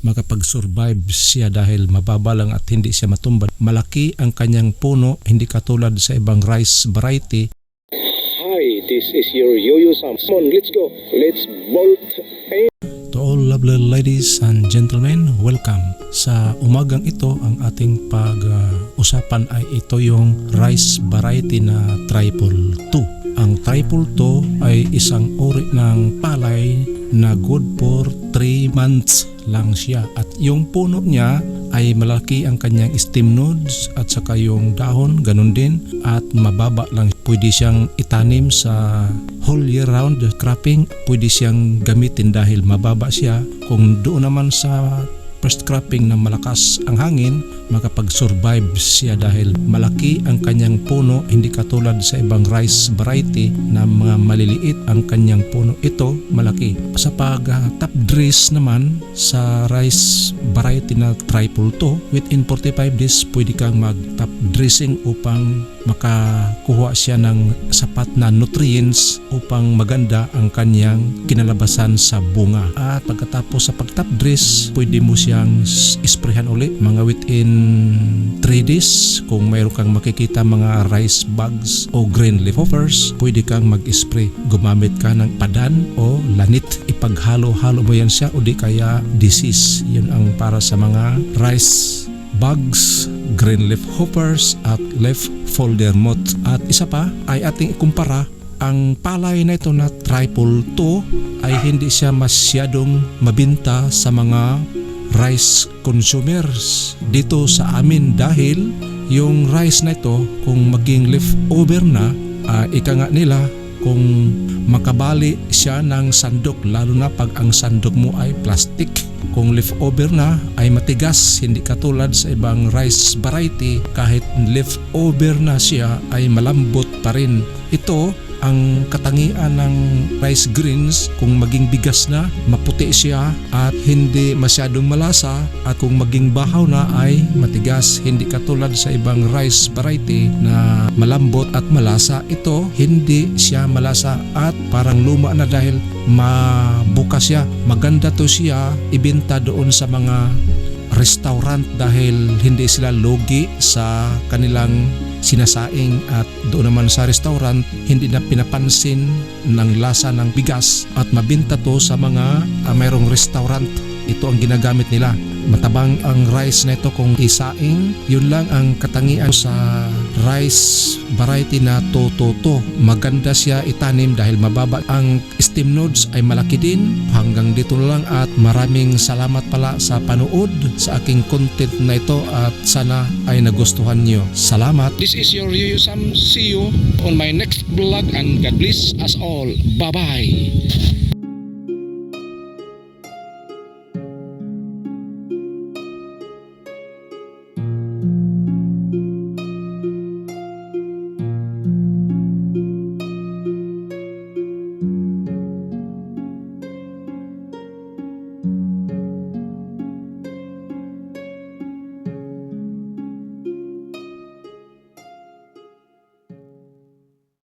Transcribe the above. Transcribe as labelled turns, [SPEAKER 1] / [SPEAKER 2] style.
[SPEAKER 1] makapag-survive siya dahil mababa lang at hindi siya matumbad. Malaki ang kanyang puno, hindi katulad sa ibang rice variety.
[SPEAKER 2] Hi, this is your Yo-Yo Sam. Come on, let's go. Let's bolt.
[SPEAKER 1] To all lovely ladies and gentlemen, welcome. Sa umagang ito, ang ating pag-usapan ay ito yung rice variety na Triple 2. Ang Triple 2 ay isang uri ng palay na good for 3 months lang siya. At yung puno niya ay malaki ang kanyang stem nodes at saka yung dahon, ganun din. At mababa lang. Pwede siyang itanim sa whole year round cropping. Pwede siyang gamitin dahil mababa siya. Kung doon naman sa first cropping na malakas ang hangin, makapag-survive siya dahil malaki ang kanyang puno, hindi katulad sa ibang rice variety na mga maliliit ang kanyang puno. Ito malaki. Sa pag-top dress naman sa rice variety na Triple 2, within 45 days pwede kang mag-top dressing upang makakuha siya ng sapat na nutrients upang maganda ang kanyang kinalabasan sa bunga. At pagkatapos sa pag-top dress, pwede mo siyang isprehan ulit mga within 3 days. Kung mayroon kang makikita mga rice bugs o green leafovers, pwede kang mag-spray. Gumamit ka ng padan o lanit. Ipaghalo-halo mo yan siya o di kaya disease. Yun ang para sa mga rice bugs, green leafhoppers at leaf folder moth. At isa pa ay ating ikumpara ang palay na ito na Triple 2 ay hindi siya masyadong mabinta sa mga rice consumers dito sa amin dahil yung rice na ito kung maging leftover na, ika nga nila kung makabali siya ng sandok, lalo na pag ang sandok mo ay plastic. Kung leftover na ay matigas, hindi katulad sa ibang rice variety, kahit leftover na siya ay malambot pa rin. Ito ang katangian ng rice greens. Kung maging bigas na, maputi siya at hindi masyadong malasa, at kung maging bahaw na ay matigas, hindi katulad sa ibang rice variety na malambot at malasa. Ito hindi siya malasa at parang luma na dahil mabukas siya. Maganda to siya ibenta doon sa mga restaurant dahil hindi sila logi sa kanilang sinasaing, at doon naman sa restaurant hindi na pinapansin ng lasa ng bigas at mabinta to sa mga mayroong restaurant. Ito ang ginagamit nila. Matabang ang rice na ito kung isaing. Yun lang ang katangian sa rice variety na Toto. Maganda siya itanim dahil mababa. Ang stem nodes ay malaki din. Hanggang dito na lang at maraming salamat pala sa panood sa aking content na ito at sana ay nagustuhan nyo. Salamat.
[SPEAKER 2] This is your Yo-Yo Sam. See you on my next vlog and God bless us all. Bye-bye.